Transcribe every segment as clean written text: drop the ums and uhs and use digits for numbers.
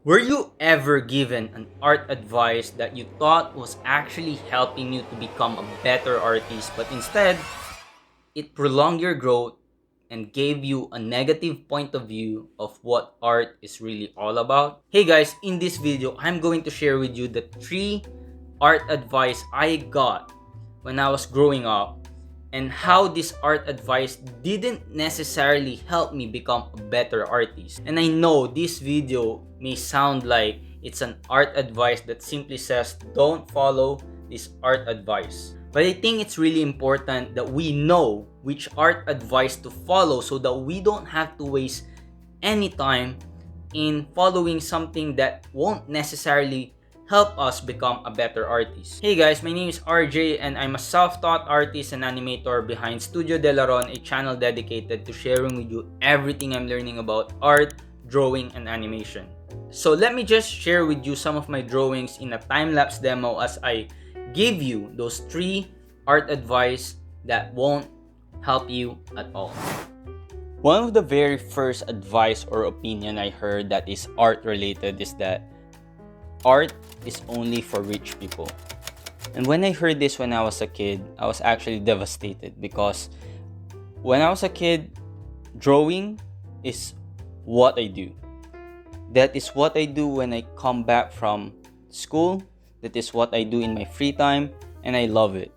Were you ever given an art advice that you thought was actually helping you to become a better artist, but instead it prolonged your growth and gave you a negative point of view of what art is really all about? Hey guys, in this video, I'm going to share with you the 3 art advice I got when I was growing up and how this art advice didn't necessarily help me become a better artist. And I know this video may sound like it's an art advice that simply says don't follow this art advice. But I think it's really important that we know which art advice to follow so that we don't have to waste any time in following something that won't necessarily help us become a better artist. Hey guys, my name is RJ and I'm a self-taught artist and animator behind Studio De Laron, a channel dedicated to sharing with you everything I'm learning about art, drawing, and animation. So let me just share with you some of my drawings in a time-lapse demo as I give you those 3 art advice that won't help you at all. One of the very first advice or opinion I heard that is art related is that art is only for rich people. And when I heard this when I was a kid, I was actually devastated because when I was a kid, drawing is what I do. That is what I do when I come back from school. That is what I do in my free time, and I love it.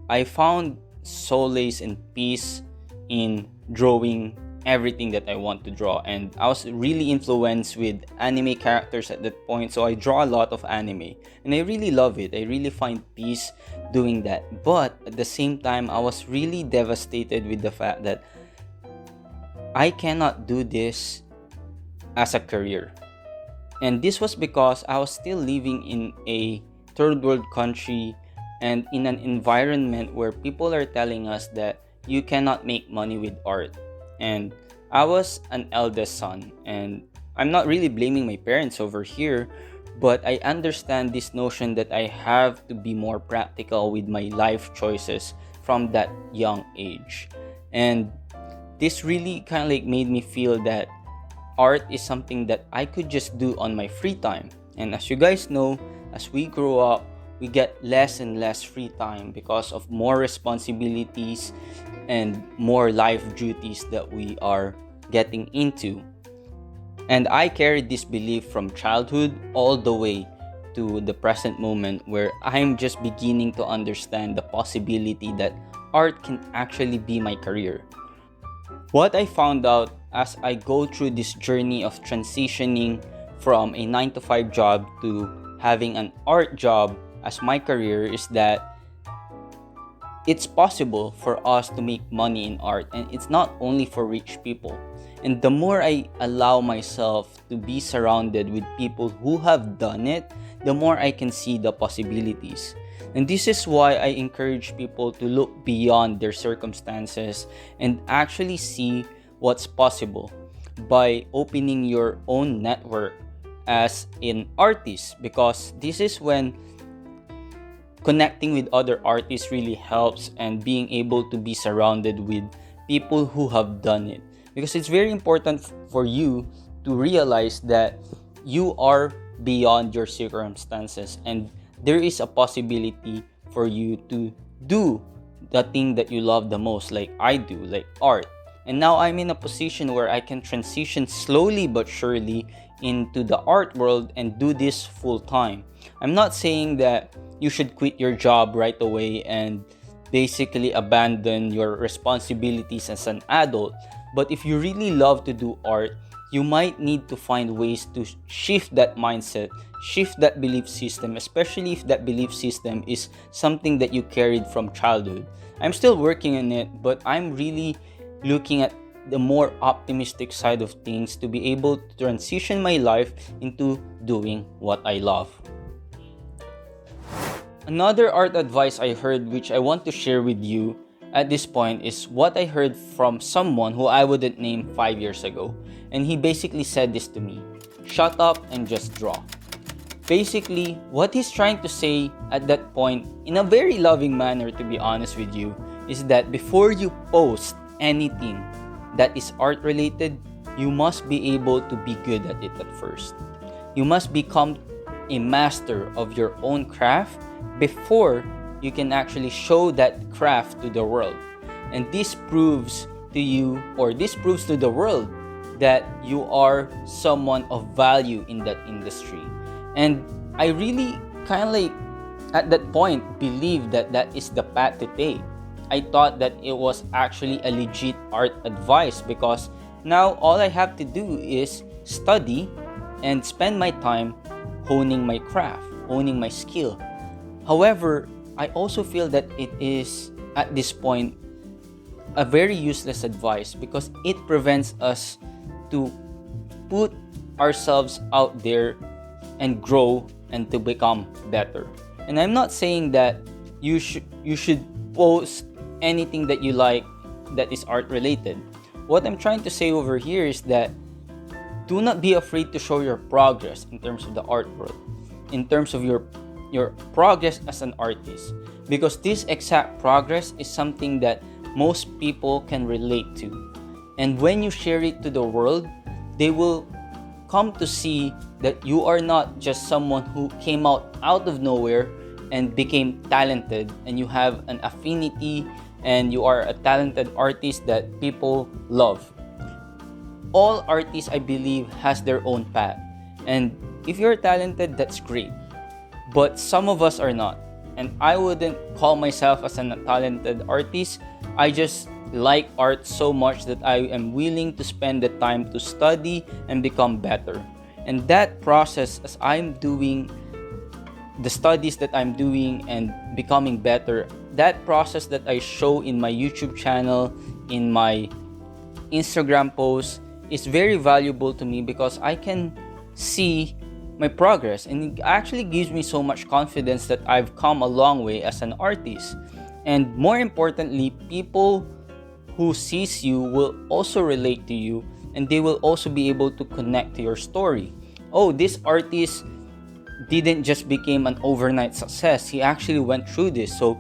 I found solace and peace in drawing everything that I want to draw, and I was really influenced with anime characters at that point, so I draw a lot of anime and I really love it. I really find peace doing that. But at the same time, I was really devastated with the fact that I cannot do this as a career. And this was because I was still living in a third world country and in an environment where people are telling us that you cannot make money with art. And I was an eldest son, and I'm not really blaming my parents over here, but I understand this notion that I have to be more practical with my life choices from that young age. And this really kind of like made me feel that art is something that I could just do on my free time. And as you guys know, as we grow up, we get less and less free time because of more responsibilities and more life duties that we are getting into. And I carried this belief from childhood all the way to the present moment where I'm just beginning to understand the possibility that art can actually be my career. What I found out as I go through this journey of transitioning from a 9 to 5 job to having an art job as my career is that it's possible for us to make money in art, and it's not only for rich people. And the more I allow myself to be surrounded with people who have done it, the more I can see the possibilities. And this is why I encourage people to look beyond their circumstances and actually see what's possible by opening your own network as an artist, because this is when connecting with other artists really helps and being able to be surrounded with people who have done it, because it's very important for you to realize that you are beyond your circumstances and there is a possibility for you to do the thing that you love the most, like I do, like art. And now I'm in a position where I can transition slowly but surely into the art world and do this full time. I'm not saying that you should quit your job right away and basically abandon your responsibilities as an adult. But if you really love to do art, you might need to find ways to shift that mindset, shift that belief system, especially if that belief system is something that you carried from childhood. I'm still working on it, but I'm really looking at the more optimistic side of things to be able to transition my life into doing what I love. Another art advice I heard, which I want to share with you at this point, is what I heard from someone who I wouldn't name 5 years ago. And he basically said this to me: shut up and just draw. Basically, what he's trying to say at that point, in a very loving manner to be honest with you, is that before you post anything that is art related, you must be able to be good at it at first. You must become a master of your own craft before you can actually show that craft to the world. And this proves to you, or this proves to the world, that you are someone of value in that industry. And I really kind of like at that point believed that that is the path to take. I thought that it was actually a legit art advice, because now all I have to do is study and spend my time honing my craft, honing my skill. However, I also feel that it is at this point a very useless advice, because it prevents us to put ourselves out there and grow and to become better. And I'm not saying that you should post anything that you like that is art related. What I'm trying to say over here is that do not be afraid to show your progress in terms of the art world, in terms of your progress as an artist, because this exact progress is something that most people can relate to. And when you share it to the world, they will come to see that you are not just someone who came out of nowhere and became talented, and you have an affinity and you are a talented artist that people love. All artists, I believe, has their own path. And if you're talented, that's great. But some of us are not. And I wouldn't call myself as a talented artist. I just like art so much that I am willing to spend the time to study and become better. And that process, as I'm doing the studies that I'm doing and becoming better, that process that I show in my YouTube channel, in my Instagram posts, is very valuable to me, because I can see my progress, and it actually gives me so much confidence that I've come a long way as an artist. And more importantly, people who sees you will also relate to you, and they will also be able to connect to your story. Oh, this artist didn't just become an overnight success. He actually went through this. So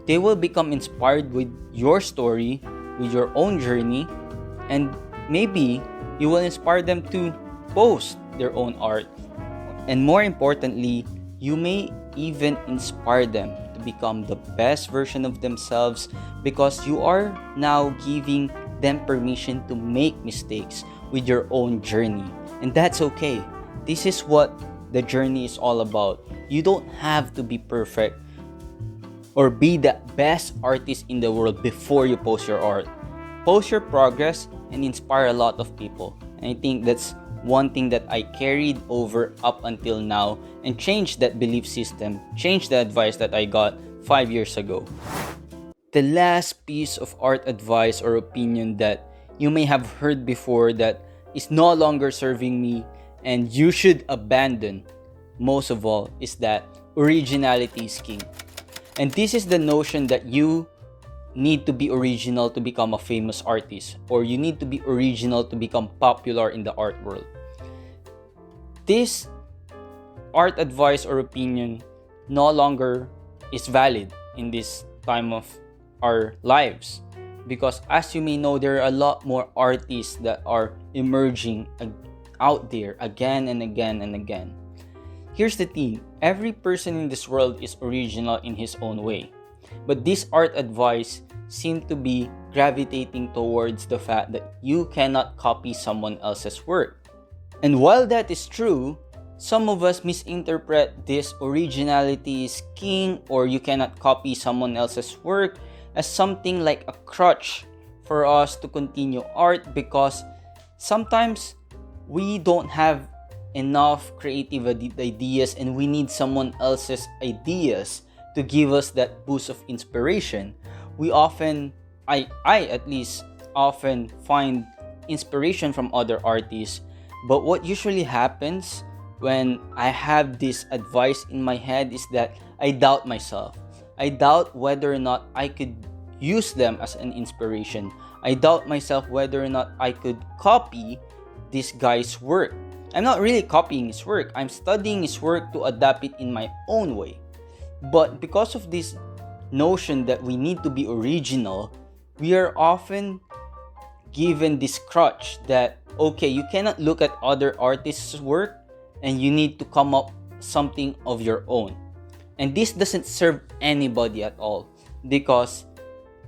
they will become inspired with your story, with your own journey, and maybe you will inspire them to post their own art. And more importantly, you may even inspire them to become the best version of themselves, because you are now giving them permission to make mistakes with your own journey. And that's okay. This is what the journey is all about. You don't have to be perfect or be the best artist in the world before you post your art. Post your progress and inspire a lot of people. And I think that's one thing that I carried over up until now, and changed that belief system, changed the advice that I got 5 years ago. The last piece of art advice or opinion that you may have heard before that is no longer serving me and you should abandon, most of all, is that originality is king. And this is the notion that you need to be original to become a famous artist, or you need to be original to become popular in the art world. This art advice or opinion no longer is valid in this time of our lives, because as you may know, there are a lot more artists that are emerging out there again and again and again. Here's the thing, every person in this world is original in his own way. But this art advice seems to be gravitating towards the fact that you cannot copy someone else's work. And while that is true, some of us misinterpret this originality is king, or you cannot copy someone else's work, as something like a crutch for us to continue art, because sometimes we don't have enough creative ideas and we need someone else's ideas to give us that boost of inspiration. We often, I at least, often find inspiration from other artists. But what usually happens when I have this advice in my head is that I doubt myself. I doubt whether or not I could use them as an inspiration. I doubt myself whether or not I could copy this guy's work. I'm not really copying his work. I'm studying his work to adapt it in my own way. But because of this notion that we need to be original, we are often given this crutch that, okay, you cannot look at other artists' work and you need to come up something of your own. And this doesn't serve anybody at all, because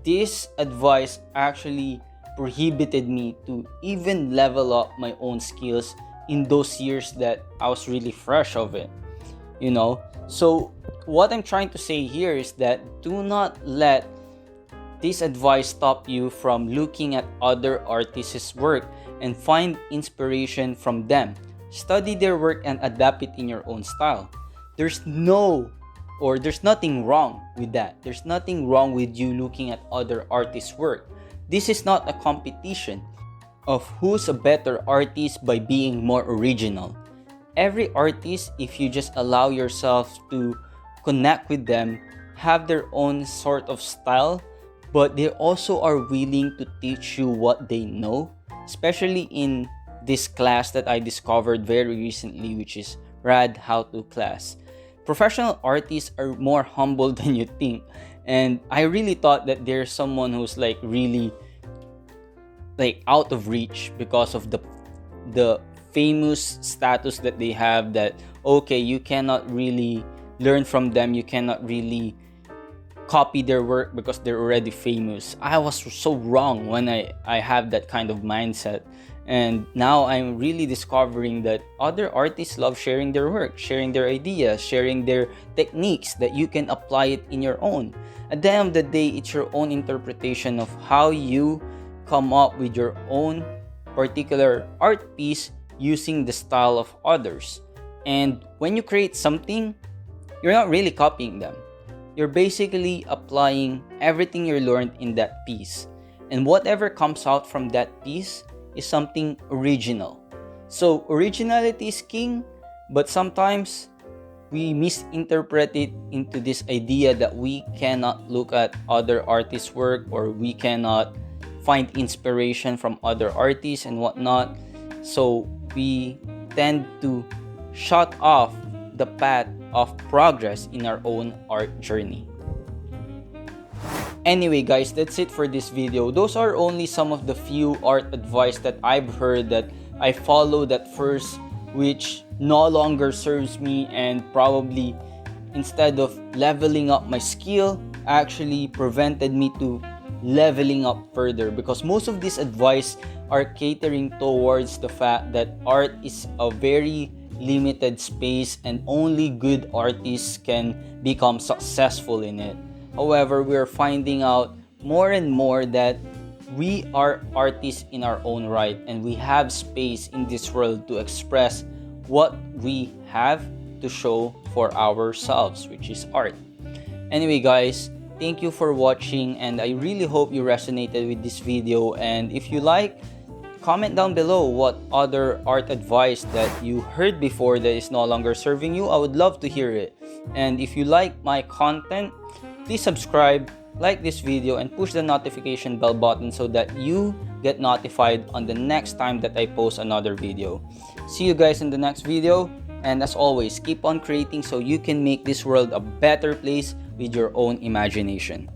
this advice actually prohibited me to even level up my own skills in those years that I was really fresh of it, you know. So what I'm trying to say here is that do not let this advice stop you from looking at other artists' work and find inspiration from them. Study their work and adapt it in your own style. There's nothing wrong with that. There's nothing wrong with you looking at other artists' work. This is not a competition of who's a better artist by being more original. Every artist, if you just allow yourself to connect with them, have their own sort of style, but they also are willing to teach you what they know, especially in this class that I discovered very recently, which is Rad How To class. Professional artists are more humble than you think, and I really thought that there's someone who's like really like out of reach because of the famous status that they have, that okay, you cannot really learn from them, you cannot really copy their work because they're already famous. I was so wrong when I have that kind of mindset. And now I'm really discovering that other artists love sharing their work, sharing their ideas, sharing their techniques, that you can apply it in your own. At the end of the day, it's your own interpretation of how you come up with your own particular art piece using the style of others. And when you create something, you're not really copying them. You're basically applying everything you learned in that piece. And whatever comes out from that piece is something original. So originality is king, but sometimes we misinterpret it into this idea that we cannot look at other artists' work, or we cannot find inspiration from other artists and whatnot. So we tend to shut off the path of progress in our own art journey. Anyway guys, that's it for this video. Those are only some of the few art advice that I've heard that I followed at first, which no longer serves me, and probably instead of leveling up my skill, actually prevented me to leveling up further, because most of this advice are catering towards the fact that art is a very limited space and only good artists can become successful in it. However, we're finding out more and more that we are artists in our own right, and we have space in this world to express what we have to show for ourselves, which is art. Anyway guys, thank you for watching, and I really hope you resonated with this video. And if you like, comment down below what other art advice that you heard before that is no longer serving you. I would love to hear it. And if you like my content, please subscribe, like this video, and push the notification bell button so that you get notified on the next time that I post another video. See you guys in the next video, and as always, keep on creating so you can make this world a better place with your own imagination.